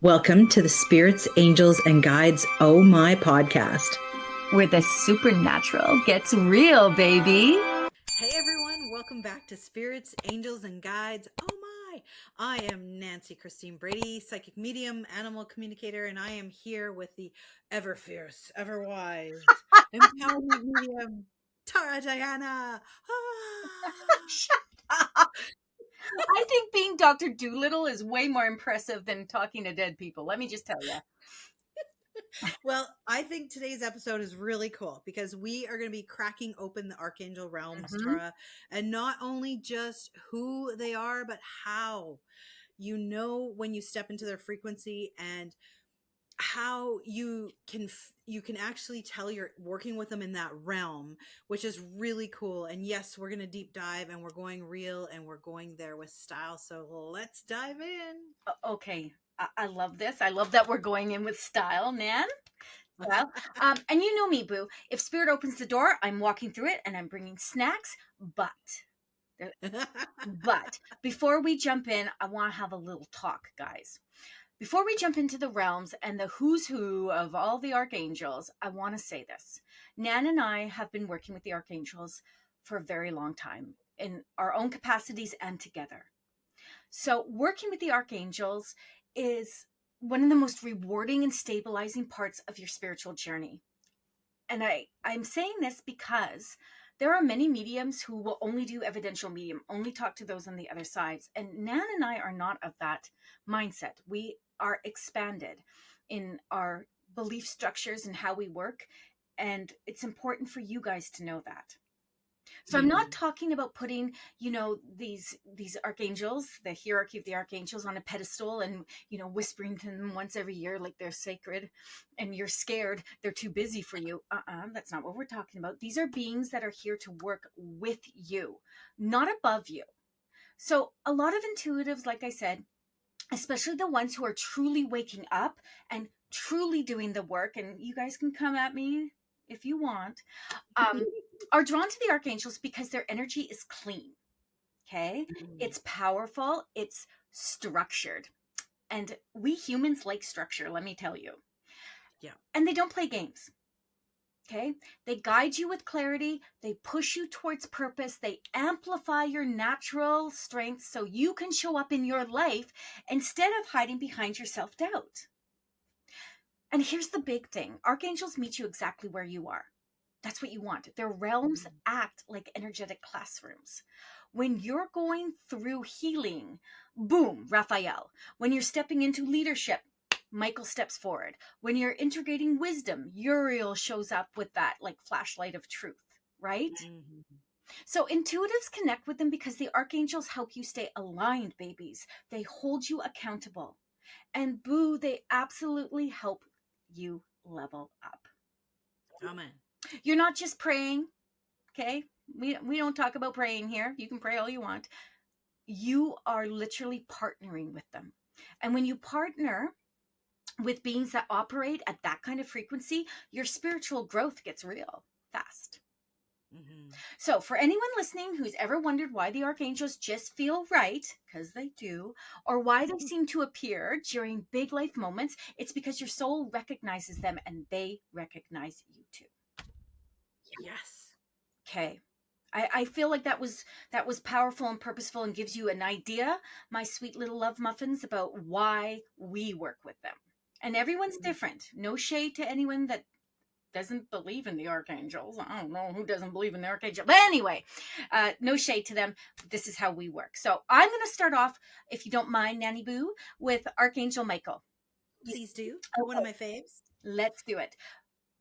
Welcome to the Spirits, Angels, and Guides Oh My podcast, where the supernatural gets real, baby. Hey everyone, welcome back to Spirits, Angels, and Guides Oh My. I am Nancy Christine Brady, psychic medium, animal communicator, and I am here with the ever fierce, ever wise, empowerment medium, Tara Diana. Shut up. I think being Dr. Doolittle is way more impressive than talking to dead people. Let me just tell you. Well, I think today's episode is really cool because we are going to be cracking open the Archangel realms, Tara, and not only just who they are, but how. You know when you step into their frequency and how you can actually tell you're working with them in that realm, which is really cool. And yes, we're going to deep dive and we're going real and we're going there with style. So let's dive in. Okay. I love this. I love that we're going in with style, Nan. Well, and you know me, boo. If spirit opens the door, I'm walking through it and I'm bringing snacks. But before we jump in, I want to have a little talk, guys. Before we jump into the realms and the who's who of all the archangels, I want to say this. Nan and I have been working with the archangels for a very long time in our own capacities and together. So working with the archangels is one of the most rewarding and stabilizing parts of your spiritual journey. And I'm saying this because there are many mediums who will only do evidential medium, only talk to those on the other sides. And Nan and I are not of that mindset. We are expanded in our belief structures and how we work. And it's important for you guys to know that. So I'm not talking about putting, these archangels, the hierarchy of the archangels on a pedestal and, whispering to them once every year like they're sacred and you're scared they're too busy for you. That's not what we're talking about. These are beings that are here to work with you, not above you. So a lot of intuitives, like I said, especially the ones who are truly waking up and truly doing the work, and you guys can come at me if you want, are drawn to the archangels because their energy is clean. Okay. It's powerful. It's structured. And we humans like structure, let me tell you. Yeah. And they don't play games. Okay. They guide you with clarity. They push you towards purpose. They amplify your natural strengths so you can show up in your life instead of hiding behind your self-doubt. And here's the big thing. Archangels meet you exactly where you are. That's what you want. Their realms act like energetic classrooms. When you're going through healing, boom, Raphael. When you're stepping into leadership, Michael steps forward. When you're integrating wisdom, Uriel shows up with that like flashlight of truth, right? So intuitives connect with them because the archangels help you stay aligned, babies. They hold you accountable. And boo, they absolutely help you level up. Amen. You're not just praying, okay? We don't talk about praying here. You can pray all you want. You are literally partnering with them. And when you partner with beings that operate at that kind of frequency, your spiritual growth gets real fast. So for anyone listening who's ever wondered why the archangels just feel right, because they do, or why they seem to appear during big life moments, it's because your soul recognizes them and they recognize you too. Yes. Okay. I feel like that was powerful and purposeful and gives you an idea, my sweet little love muffins, about why we work with them. And everyone's different. No shade to anyone that doesn't believe in the archangels. I don't know who doesn't believe in the archangel. But anyway, no shade to them. This is how we work. So I'm going to start off, if you don't mind, Nanny Boo, with Archangel Michael. Please do. Okay. One of my faves. Let's do it.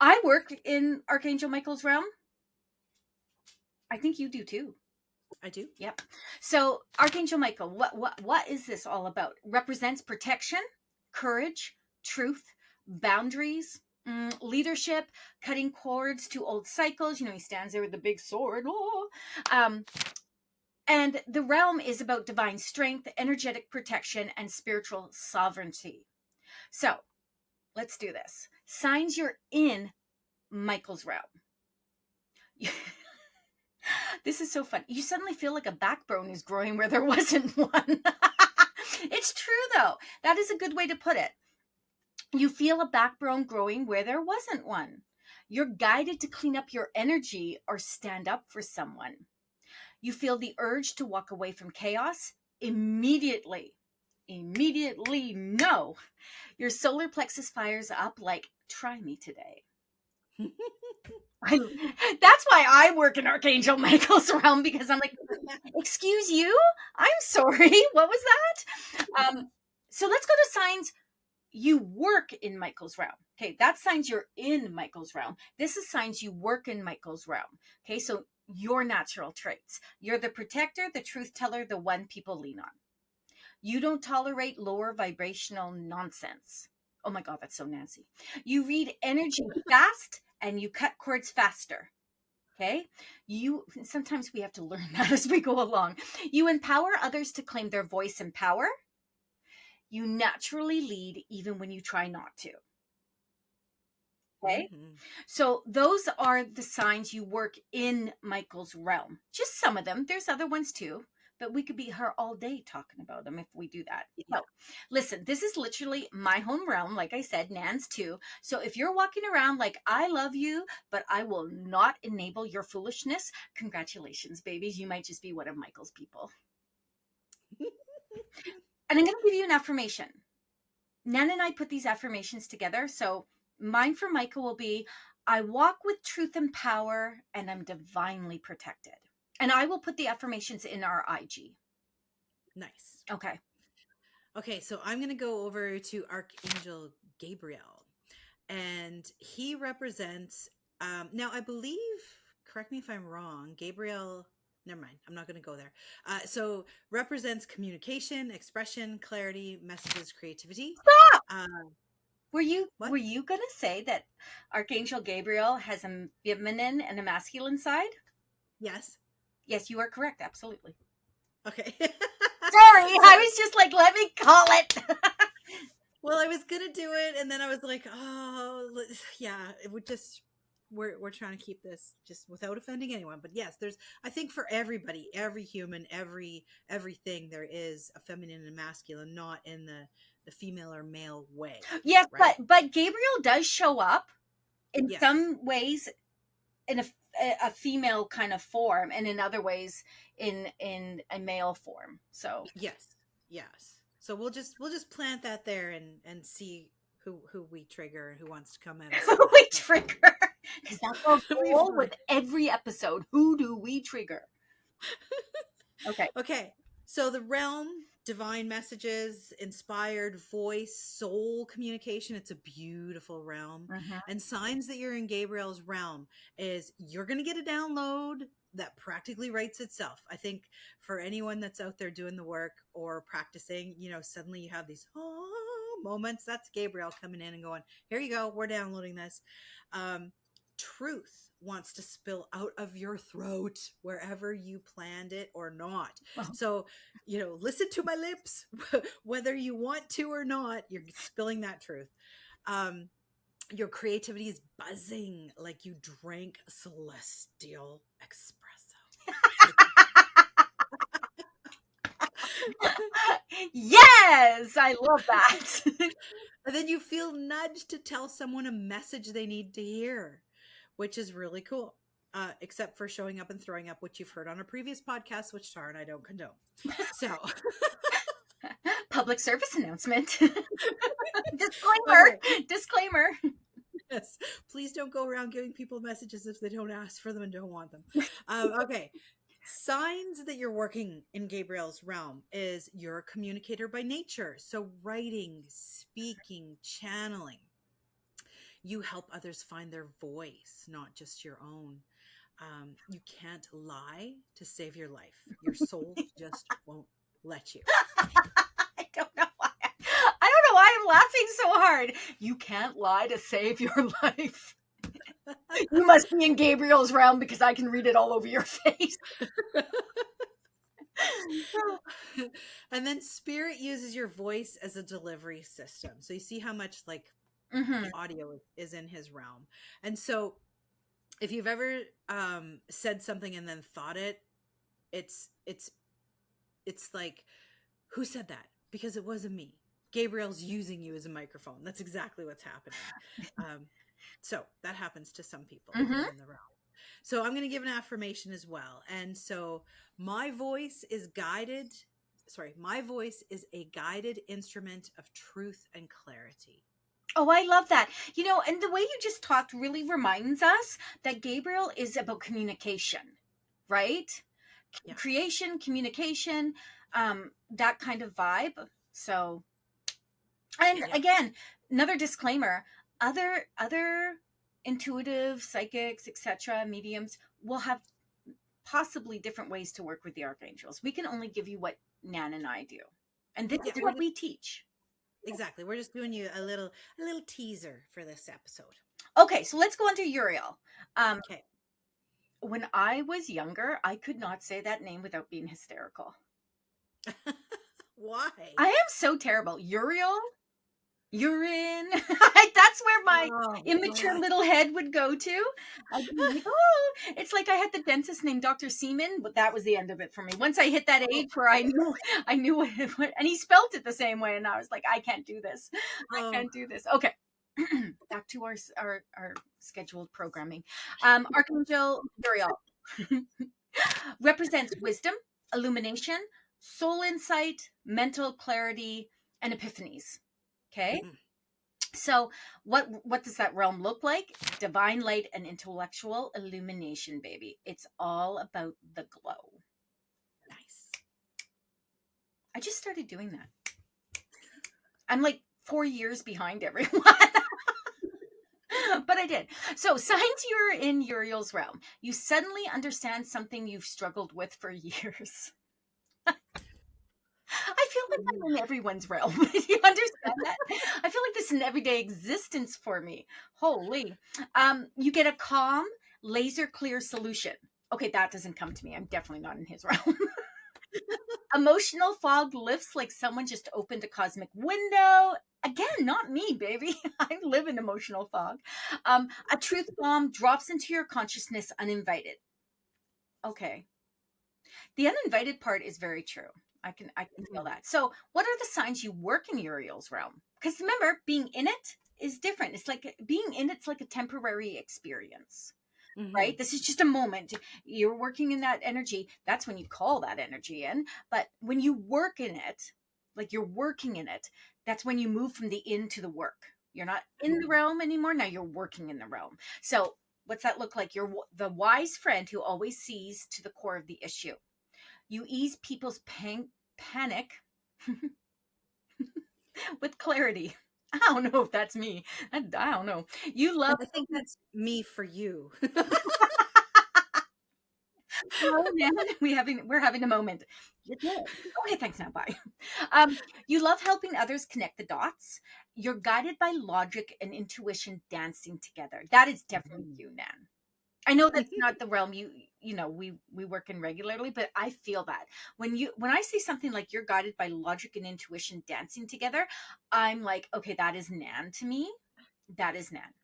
I work in Archangel Michael's realm. I think you do too. I do. Yep. So Archangel Michael, what is this all about? Represents protection, courage, truth, boundaries, leadership, cutting cords to old cycles. He stands there with the big sword. And the realm is about divine strength, energetic protection, and spiritual sovereignty. So let's do this. Signs you're in Michael's realm. This is so fun. You suddenly feel like a backbone is growing where there wasn't one. It's true, though. That is a good way to put it. You feel a backbone growing where there wasn't one. You're guided to clean up your energy or stand up for someone. You feel the urge to walk away from chaos immediately. Immediately, no. Your solar plexus fires up like, try me today. I, that's why I work in Archangel Michael's realm, because I'm like, excuse you? I'm sorry. What was that? So let's go to signs you work in Michael's realm. Okay, that's signs you're in Michael's realm. This is signs you work in Michael's realm. Okay, so your natural traits. You're the protector, the truth teller, the one people lean on. You don't tolerate lower vibrational nonsense. Oh my God, that's so Nancy. You read energy fast and you cut cords faster. Okay. You sometimes we have to learn that as we go along. You empower others to claim their voice and power. You naturally lead even when you try not to. Okay. Mm-hmm. So those are the signs you work in Michael's realm. Just some of them. There's other ones too, but we could be here all day talking about them if we do that. Yeah. So listen, this is literally my home realm. Like I said, Nan's too. So if you're walking around like, I love you, but I will not enable your foolishness, congratulations, babies. You might just be one of Michael's people. And I'm going to give you an affirmation. Nan and I put these affirmations together. So mine for Michael will be, I walk with truth and power and I'm divinely protected. And I will put the affirmations in our IG. Nice. Okay. Okay, so I'm going to go over to Archangel Gabriel, and he represents, now I believe, correct me if I'm wrong, Gabriel, never mind, I'm not going to go there. So represents communication, expression, clarity, messages, creativity. Stop! Uh, Were you what? going to say that Archangel Gabriel has a feminine and a masculine side? Yes. Yes, you are correct. Absolutely. Okay. Sorry, I was just like, let me call it. Well, I was gonna do it, and then I was like, oh, yeah, it would just. We're trying to keep this just without offending anyone, but yes, there's. I think for everybody, every human, everything, there is a feminine and masculine, not in the female or male way. Yes, Right? but Gabriel does show up in Yes. some ways in a female kind of form, and in other ways in a male form. So Yes. Yes. So we'll just plant that there and see who we trigger and who wants to come at us. who we trigger, because that's our It'll be goal fun. with every episode. Who do we trigger? Okay. Okay. So the realm, divine messages, inspired voice, soul communication, it's a beautiful realm. Mhm. And signs that you're in Gabriel's realm is you're going to get a download that practically writes itself. I think for anyone that's out there doing the work or practicing, suddenly you have these moments. That's Gabriel coming in and going, here you go, we're downloading this. Truth wants to spill out of your throat wherever you planned it or not. Well, So, listen to my lips, whether you want to or not, you're spilling that truth. Your creativity is buzzing like you drank celestial espresso. yes, I love that. And then you feel nudged to tell someone a message they need to hear, which is really cool. Except for showing up and throwing up, which you've heard on a previous podcast, which Tara and I don't condone. So, Public service announcement. Disclaimer. okay. Disclaimer. Yes, please don't go around giving people messages if they don't ask for them and don't want them. Okay. Signs that you're working in Gabriel's realm is you're a communicator by nature. So writing, speaking, channeling. You help others find their voice, not just your own. You can't lie to save your life. Your soul just won't let you. I don't know why. I don't know why I'm laughing so hard. You can't lie to save your life. You must be in Gabriel's realm because I can read it all over your face. And then spirit uses your voice as a delivery system. So you see how much like Mm-hmm. the audio is in his realm. And so if you've ever said something and then thought it's like, who said that? Because it wasn't me. Gabriel's using you as a microphone. That's exactly what's happening. Um, so that happens to some people if Mm-hmm. they're in the realm. So I'm going to give an affirmation as well. And so my voice is guided. Sorry, my voice is a guided instrument of truth and clarity. Oh, I love that. You know, and the way you just talked really reminds us that Gabriel is about communication, right? Yeah. Creation, communication, that kind of vibe. So, and Yeah. again, another disclaimer, other intuitive psychics, etc., mediums will have possibly different ways to work with the archangels. We can only give you what Nan and I do. And this Yeah. is what we teach. Exactly. We're just doing you a little teaser for this episode. Okay, so let's go on to Uriel. Okay. When I was younger, I could not say that name without being hysterical. Why? I am so terrible. Uriel, urine. That's where my Oh immature God. little head would go to. I'd be like, oh, it's like I had the dentist named Dr. Seaman, but that was the end of it for me. Once I hit that Oh, age where I knew what, and he spelt it the same way, and I was like, I can't do this. I oh. can't do this. Okay. Back to our scheduled programming. Archangel Uriel represents wisdom, illumination, soul insight, mental clarity, and epiphanies. Okay? Mm-mm. So what does that realm look like? Divine light and intellectual illumination, baby. It's all about the glow. Nice. I just started doing that. I'm like 4 years behind everyone. But I did. So, signs you're in Uriel's realm. You suddenly understand something you've struggled with for years. I feel like I'm in everyone's realm. Do you understand that? I feel like this is an everyday existence for me. Holy. You get a calm, laser clear solution. Okay, that doesn't come to me. I'm definitely not in his realm. Emotional fog lifts like someone just opened a cosmic window. Again, not me, baby. I live in emotional fog. A truth bomb drops into your consciousness uninvited. Okay. The uninvited part is very true. I can feel Mhm. that. So, what are the signs you work in Uriel's realm? Because remember, being in it is different. It's like being in it's like a temporary experience, right? Mhm. This is just a moment. You're working in that energy. That's when you call that energy in. But when you work in it, like you're working in it, that's when you move from the in to the work. You're not in the Mhm. realm anymore. Now you're working in the realm. So, what's that look like? You're the wise friend who always sees to the core of the issue. You ease people's panic with clarity. I don't know if that's me. I don't know. You love I think that's me for you. hello, man. We're having a moment. You did. Okay, thanks now. Bye. You love helping others connect the dots. You're guided by logic and intuition dancing together. That is definitely Mhm. you, Nan. I know that's not the realm we work in regularly, but I feel that when I see something like you're guided by logic and intuition dancing together, I'm like, okay, that is Nan to me. That is Nan.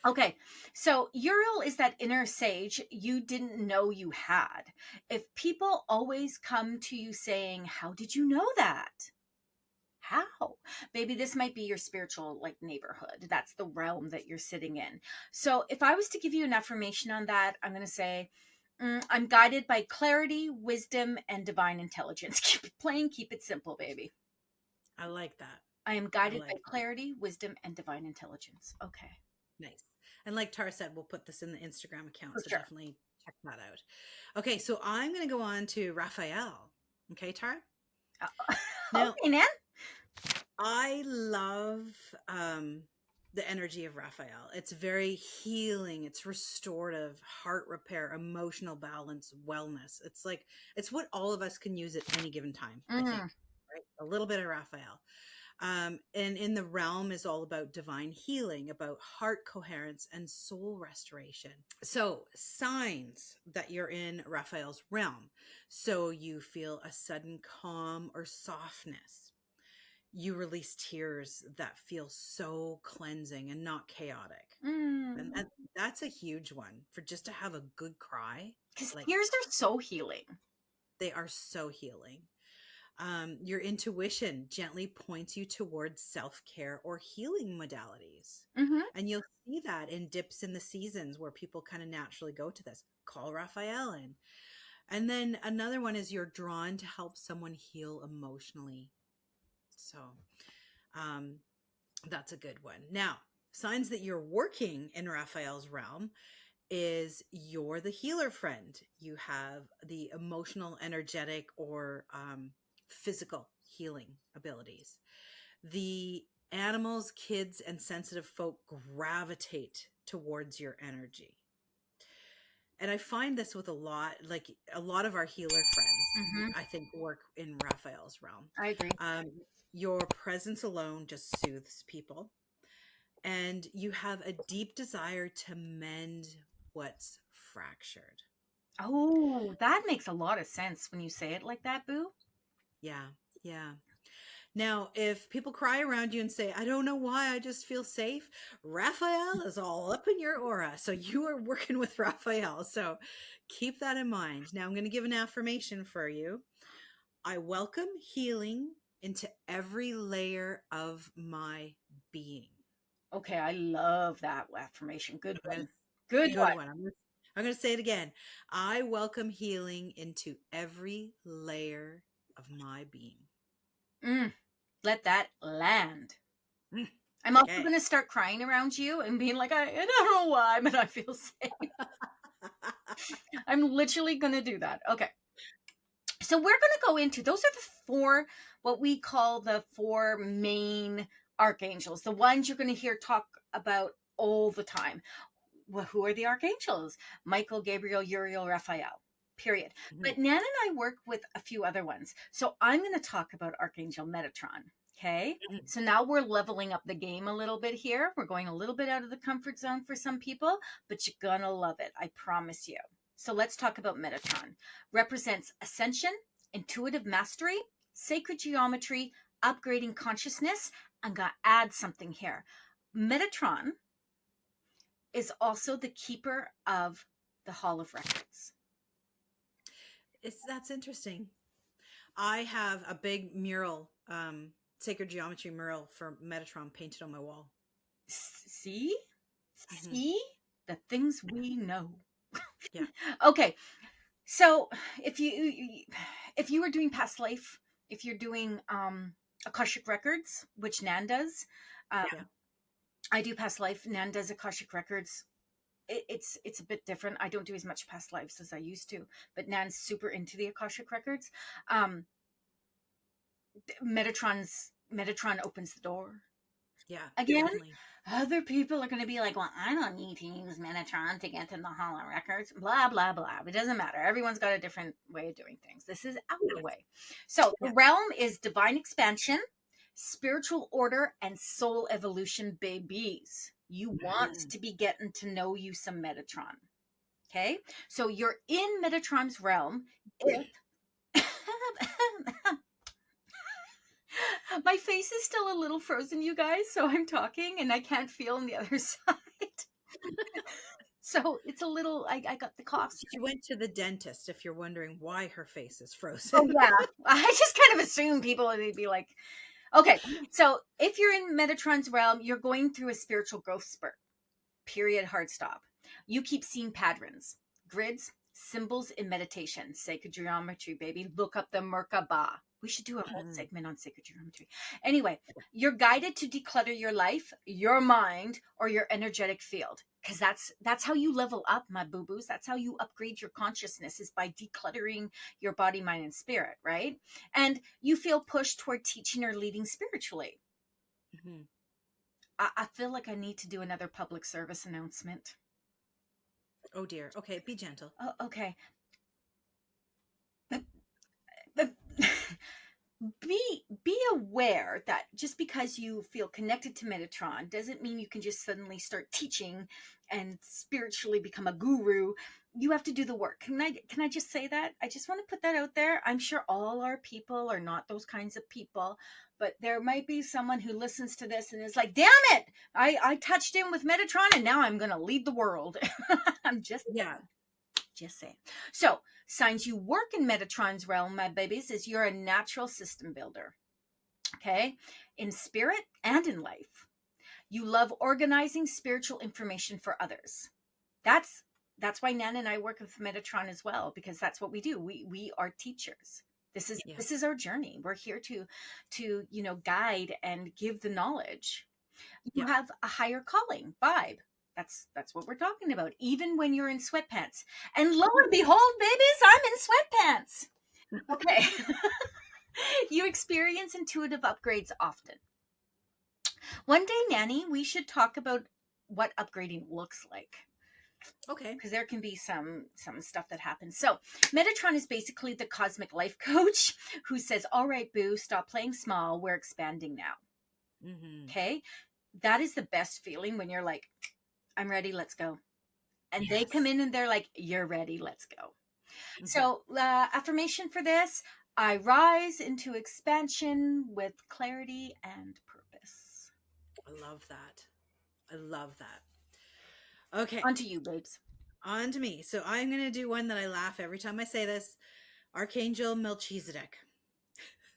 Okay, so Uriel is that inner sage you didn't know you had. If people always come to you saying, "How did you know that?" How? Baby, this might be your spiritual like neighborhood. That's the realm that you're sitting in. So if I was to give you an affirmation on that, I'm going to say, I'm guided by clarity, wisdom, and divine intelligence. Keep it plain, keep it simple, baby. I like that. I am I guided by like that. clarity, wisdom, and divine intelligence. Okay, Nice. And like Tara said, we'll put this in the Instagram account. for So sure. definitely check that out. Okay. So I'm going to go on to Raphael. Okay, Tara. Now, Okay, Nan. I love the energy of Raphael. It's very healing, it's restorative, heart repair, emotional balance, wellness. It's like it's what all of us can use at any given time, I think. Mm, Right? A little bit of Raphael. And in the realm is all about divine healing, about heart coherence and soul restoration. So, signs that you're in Raphael's realm. So, you feel a sudden calm or softness. You release tears that feel so cleansing and not chaotic. And mm. that's a huge one for just to have a good cry. Because Like tears are so healing. they are so healing. Your intuition gently points you towards self-care or healing modalities. Mm-hmm. And you'll see that in dips in the seasons where people kind of naturally go to this. Call Raphael in. And then another one is you're drawn to help someone heal emotionally. So um, that's a good one. Now, signs that you're working in Raphael's realm is you're the healer friend. You have the emotional, energetic, or physical healing abilities. The animals, kids, and sensitive folk gravitate towards your energy. And I find this with a lot of our healer friends, Mm-hmm. I think, work in Raphael's realm. I agree. Your presence alone just soothes people. And you have a deep desire to mend what's fractured. Oh, that makes a lot of sense when you say it like that, Boo. Yeah, yeah. Now, if people cry around you and say, I don't know why, I just feel safe, Raphael is all up in your aura. So you are working with Raphael. So keep that in mind. Now, I'm going to give an affirmation for you. I welcome healing into every layer of my being. Okay, I love that affirmation. Good one. Good, Good good one. one. I'm going to say it again. I welcome healing into every layer of my being. Let that land. Mm, I'm also okay. going to start crying around you and being like, I don't know why, but I feel safe. I'm literally going to do that. Okay. So we're going to go into, those are the four, what we call the four main archangels, the ones you're going to hear talk about all the time. Well, who are the archangels? Michael, Gabriel, Uriel, Raphael, period. But Nan and I work with a few other ones. So I'm going to talk about Archangel Metatron. Okay. So now we're leveling up the game a little bit here. We're going a little bit out of the comfort zone for some people, but you're going to love it. I promise you. So let's talk about Metatron. Represents ascension, intuitive mastery, sacred geometry, upgrading consciousness. I'm going to add something here. Metatron is also the keeper of the Hall of Records. That's interesting. I have a big mural, sacred geometry mural for Metatron painted on my wall. See? See? The things we know. Yeah. Okay. So if you were doing past life, if you're doing Akashic Records, which Nan does, Yeah. I do past life. Nan does Akashic Records. It's a bit different. I don't do as much past lives as I used to, but Nan's super into the Akashic Records. Metatron opens the door. Yeah. Again, Definitely. other people are going to be like, well, I don't need to use Metatron to get to the Hall of Records. Blah, blah, blah. It doesn't matter. Everyone's got a different way of doing things. This is out of the way. So the realm is divine expansion, spiritual order, and soul evolution, babies. You want to be getting to know you some Metatron. Okay? So you're in Metatron's realm if my face is still a little frozen, you guys, so I'm talking and I can't feel on the other side. So it's a little, I got the cough. She went to the dentist, if you're wondering why her face is frozen. Oh, yeah. I just kind of assume people would be like, okay, so if you're in Metatron's realm, you're going through a spiritual growth spurt. Period, hard stop. You keep seeing patterns, grids, symbols in meditation, sacred geometry, baby. Look up the Merkaba. We should do a whole segment on sacred geometry. Anyway, you're guided to declutter your life, your mind, or your energetic field. Because that's how you level up, my boo-boos. That's how you upgrade your consciousness, is by decluttering your body, mind, and spirit, right? And you feel pushed toward teaching or leading spiritually. Mm-hmm. I feel like I need to do another public service announcement. Oh dear. Okay, be gentle. Oh, okay. Be aware that just because you feel connected to Metatron doesn't mean you can just suddenly start teaching and spiritually become a guru. You have to do the work. Can I just say that? I just want to put that out there. I'm sure all our people are not those kinds of people, but there might be someone who listens to this and is like, damn it, I touched in with Metatron and now I'm going to lead the world. I'm just saying. So Signs you work in Metatron's realm, my babies, is you're a natural system builder. Okay, in spirit and in life. You love organizing spiritual information for others. That's why Nan and I work with Metatron as well, because that's what we do. We are teachers. Yeah. This is our journey. We're here to guide and give the knowledge. You Yeah. have a higher calling vibe. That's what we're talking about. Even when you're in sweatpants, and lo and behold, babies, I'm in sweatpants. Okay. You experience intuitive upgrades often. One day, Nanny, we should talk about what upgrading looks like, Okay. because there can be some stuff that happens. So Metatron is basically the cosmic life coach who says, all right, boo, stop playing small, we're expanding now. Mm-hmm. Okay, that is the best feeling, when you're like, I'm ready, let's go. And they Yes. come in and they're like, you're ready, let's go. Mm-hmm. So affirmation for this: I rise into expansion with clarity and purpose. I love that. I love that. Okay. On to you, babes. On to me. So I'm going to do one that I laugh every time I say this. Archangel Melchizedek.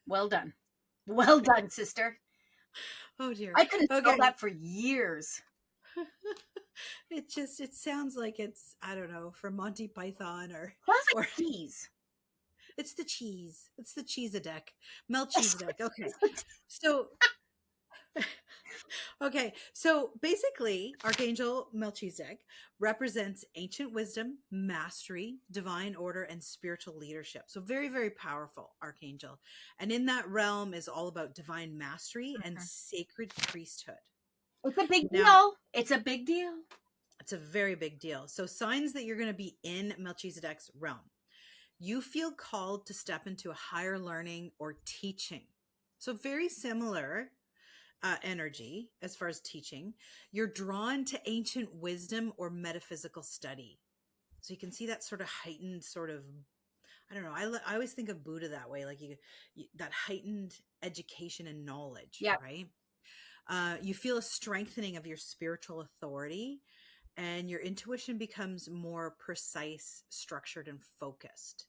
Well done. Well done, sister. Oh dear. I couldn't spell Okay. that for years. It sounds like it's, I don't know, from Monty Python or Sounds or like cheese. it's the cheese. It's the Cheesedek. Melchizedek. Okay. So okay. So basically, Archangel Melchizedek represents ancient wisdom, mastery, divine order, and spiritual leadership. So very, very powerful archangel. And in that realm is all about divine mastery and sacred priesthood. It's a big Now, deal. It's a big deal. it's a very big deal. So signs that you're going to be in Melchizedek's realm. You feel called to step into a higher learning or teaching. So very similar energy as far as teaching. You're drawn to ancient wisdom or metaphysical study. So you can see that sort of heightened sort of, I don't know. I always think of Buddha that way, like that heightened education and knowledge, Yeah. right? You feel a strengthening of your spiritual authority, and your intuition becomes more precise, structured, and focused.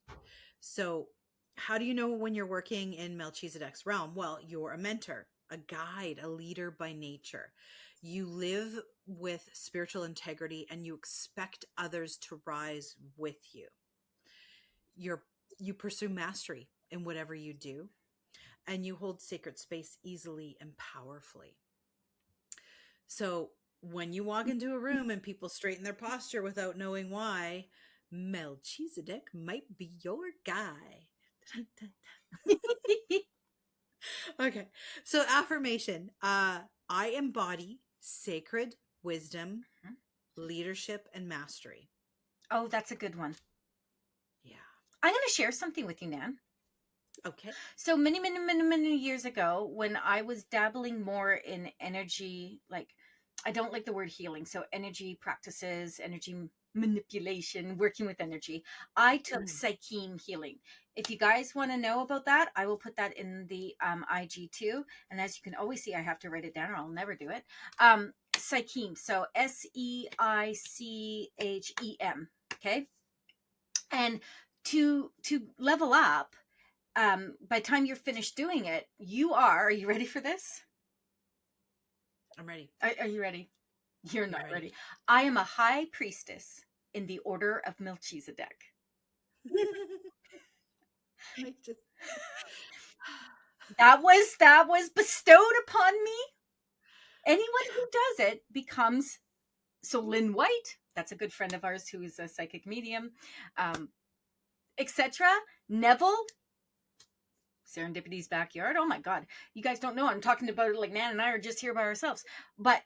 So, how do you know when you're working in Melchizedek's realm? Well, you're a mentor, a guide, a leader by nature. You live with spiritual integrity and you expect others to rise with you. You pursue mastery in whatever you do, and you hold sacred space easily and powerfully. So when you walk into a room and people straighten their posture without knowing why, Melchizedek might be your guy. Okay. So affirmation. I embody sacred wisdom, leadership, and mastery. Oh, that's a good one. Yeah. I'm going to share something with you, Nan. Okay. So many years ago, when I was dabbling more in energy, like, I don't like the word healing, so energy practices, energy manipulation, working with energy, I took Psyche healing. If you guys want to know about that, I will put that in the IG too. And as you can always see, I have to write it down or I'll never do it. Psyche, so SEICHEM. Okay. And to level up, by the time you're finished doing it, are you ready for this? I'm ready. Are you ready? You're not ready. ready. I am a high priestess in the order of Melchizedek. That was bestowed upon me. Anyone who does it becomes, so Lynn White, that's a good friend of ours who is a psychic medium, etc. Neville, Serendipity's backyard. Oh my God, you guys don't know. I'm talking about it like Nan and I are just here by ourselves. But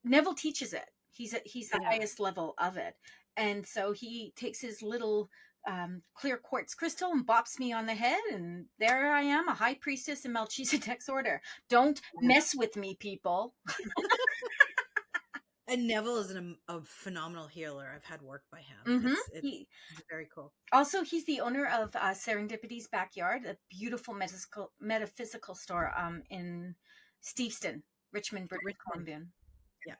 Neville teaches it. He's the highest level of it, and so he takes his little clear quartz crystal and bops me on the head, and there I am, a high priestess in Melchizedek's order. Don't mess with me, people. And Neville is a phenomenal healer. I've had work by him. It's very cool. Also, he's the owner of Serendipity's Backyard, a beautiful metaphysical store in Steveston, Richmond, British Columbia. Yeah.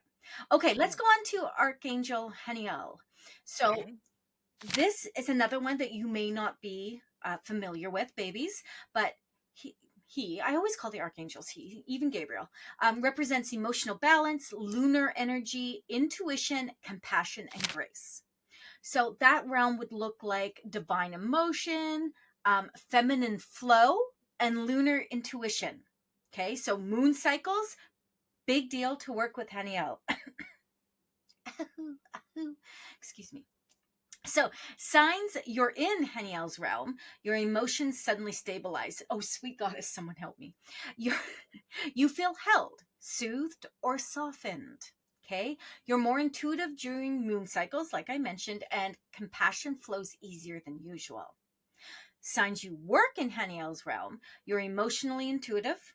Okay, let's go on to Archangel Heniel. So This is another one that you may not be familiar with, babies, but I always call the archangels he, even Gabriel, represents emotional balance, lunar energy, intuition, compassion, and grace. So that realm would look like divine emotion, feminine flow, and lunar intuition. Okay, so moon cycles, big deal to work with Heniel. Excuse me. So, signs you're in Heniel's realm, your emotions suddenly stabilize. Oh, sweet goddess, someone help me. You you feel held, soothed, or softened. Okay, you're more intuitive during moon cycles, like I mentioned, and compassion flows easier than usual. Signs you work in Heniel's realm, you're emotionally intuitive,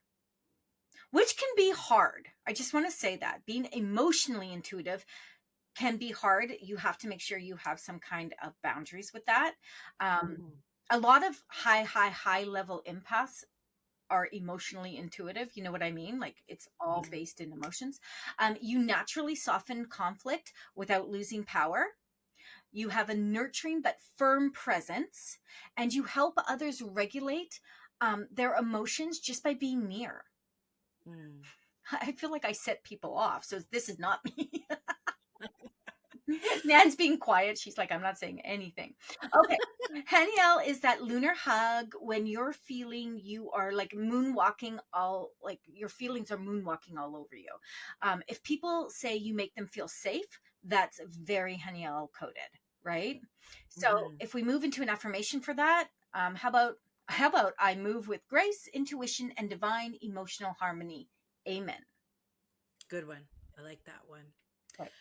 which can be hard. I just want to say that being emotionally intuitive can be hard. You have to make sure you have some kind of boundaries with that. Mhm. A lot of high level empaths are emotionally intuitive. You know what I mean? Like it's all Mhm. based in emotions. You naturally soften conflict without losing power. You have a nurturing but firm presence, and you help others regulate their emotions just by being near. Mm. I feel like I set people off, so this is not me. Nan's being quiet. She's like, I'm not saying anything. Okay. Heniel is that lunar hug when you're feeling you are like moonwalking all, like your feelings are moonwalking all over you. If people say you make them feel safe, that's very Heniel coded, right? So Mhm. if we move into an affirmation for that, how about I move with grace, intuition, and divine emotional harmony. Amen. Good one. I like that one. Right.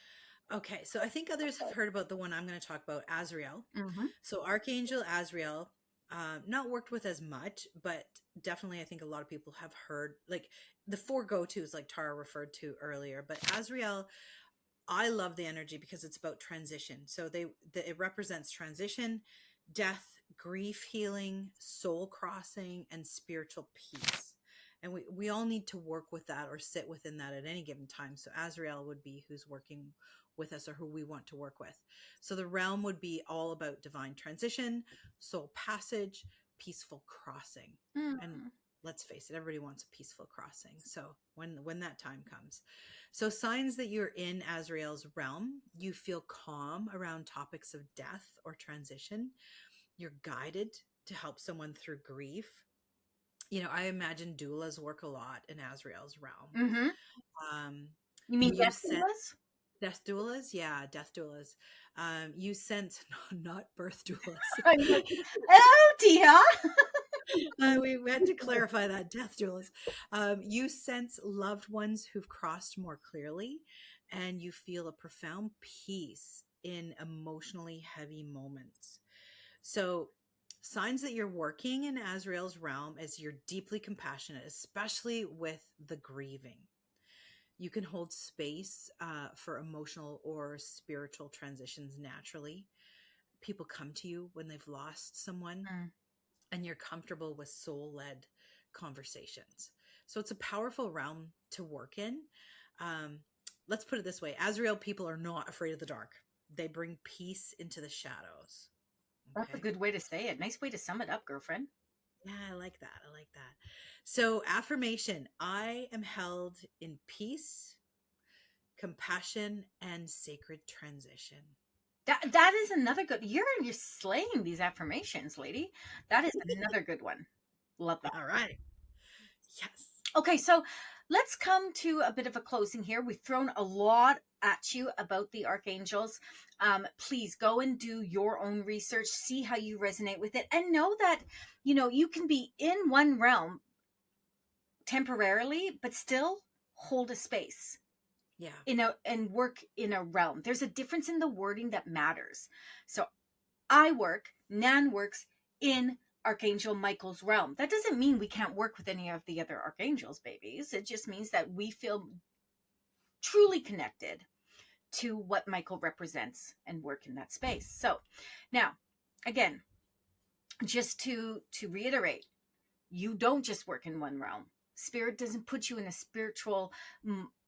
Okay, so I think others have heard about the one I'm going to talk about, Asriel. Mm-hmm. So Archangel Asriel, not worked with as much, but definitely I think a lot of people have heard like the four go-tos, like Tara referred to earlier. But Asriel, I love the energy because it's about transition. So it represents transition, death, grief healing, soul crossing, and spiritual peace. And we all need to work with that or sit within that at any given time. So Azrael would be who's working with us or who we want to work with. So the realm would be all about divine transition, soul passage, peaceful crossing. And Mm. let's face it, everybody wants a peaceful crossing. So when that time comes. So, signs that you're in Azrael's realm, you feel calm around topics of death or transition. You're guided to help someone through grief. You know, I imagine doulas work a lot in Azrael's realm. Mm-hmm. Um, You mean you death sense doulas? death doulas, yeah, death doulas. You sense not birth doulas. I'm like, oh dear. We had to clarify that death doulas. You sense loved ones who've crossed more clearly, and you feel a profound peace in emotionally heavy moments. So, signs that you're working in Azrael's realm is you're deeply compassionate, especially with the grieving. You can hold space for emotional or spiritual transitions naturally. People come to you when they've lost someone Mm. and you're comfortable with soul led conversations. So it's a powerful realm to work in. Um, let's put it this way: Azrael people are not afraid of the dark, they bring peace into the shadows. That's a Okay. good way to say it. Nice way to sum it up, girlfriend. Yeah, I like that. I like that. So, affirmation: I am held in peace, compassion, and sacred transition. That is another good. You're slaying these affirmations, lady. That is another good one. Love that. All right. Yes. Okay, so let's come to a bit of a closing here. We've thrown a lot at you about the archangels. Please go and do your own research, see how you resonate with it, and know that you can be in one realm temporarily, but still hold a space Yeah. and work in a realm. There's a difference in the wording that matters. So Nan works in Archangel Michael's realm. That doesn't mean we can't work with any of the other archangels, babies. It just means that we feel truly connected to what Michael represents and work in that space. So now, again, just to reiterate, you don't just work in one realm. Spirit doesn't put you in a spiritual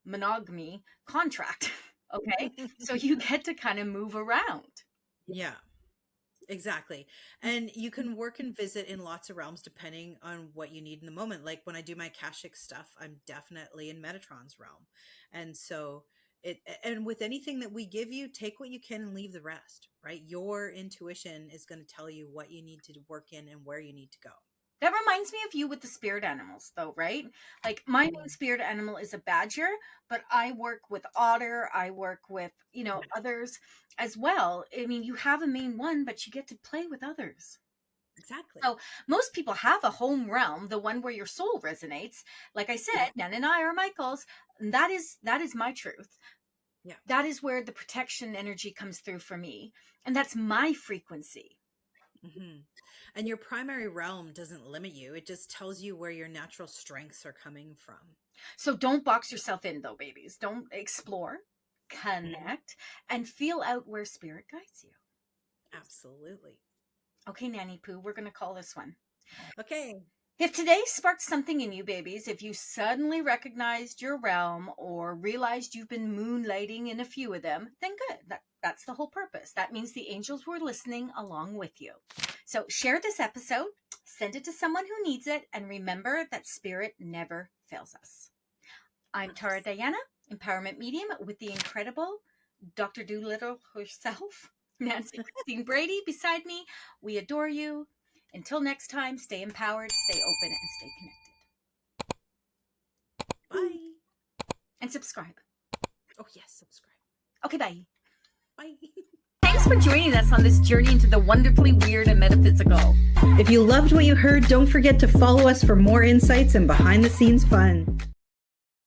monogamy contract. Okay, so you get to kind of move around. Yeah. Exactly. And you can work and visit in lots of realms depending on what you need in the moment. Like when I do my Akashic stuff, I'm definitely in Metatron's realm. And so and with anything that we give you, take what you can and leave the rest, right? Your intuition is going to tell you what you need to work in and where you need to go. That reminds me of you with the spirit animals, though, right? Like my main spirit animal is a badger, but I work with otter. I work with, others as well. I mean, you have a main one, but you get to play with others. Exactly. So most people have a home realm, the one where your soul resonates. Like I said, Nan and I are Michael's. And that is my truth. Yeah. That is where the protection energy comes through for me. And that's my frequency. Mm-hmm. And your primary realm doesn't limit you. It just tells you where your natural strengths are coming from. So don't box yourself in, though, babies. Don't explore, connect, and feel out where spirit guides you. Absolutely. Okay, Nanny Poo, we're going to call this one. Okay. If today sparked something in you, babies, if you suddenly recognized your realm or realized you've been moonlighting in a few of them, then good. That's the whole purpose. That means the angels were listening along with you. So share this episode, send it to someone who needs it, and remember that spirit never fails us. I'm Tara Diana, Empowerment Medium, with the incredible Dr. Doolittle herself, Nancy Christine Brady, beside me. We adore you. Until next time, stay empowered, stay open, and stay connected. Bye. And subscribe. Oh, yes, subscribe. Okay, bye. Bye. Thanks for joining us on this journey into the wonderfully weird and metaphysical. If you loved what you heard, don't forget to follow us for more insights and behind the scenes fun.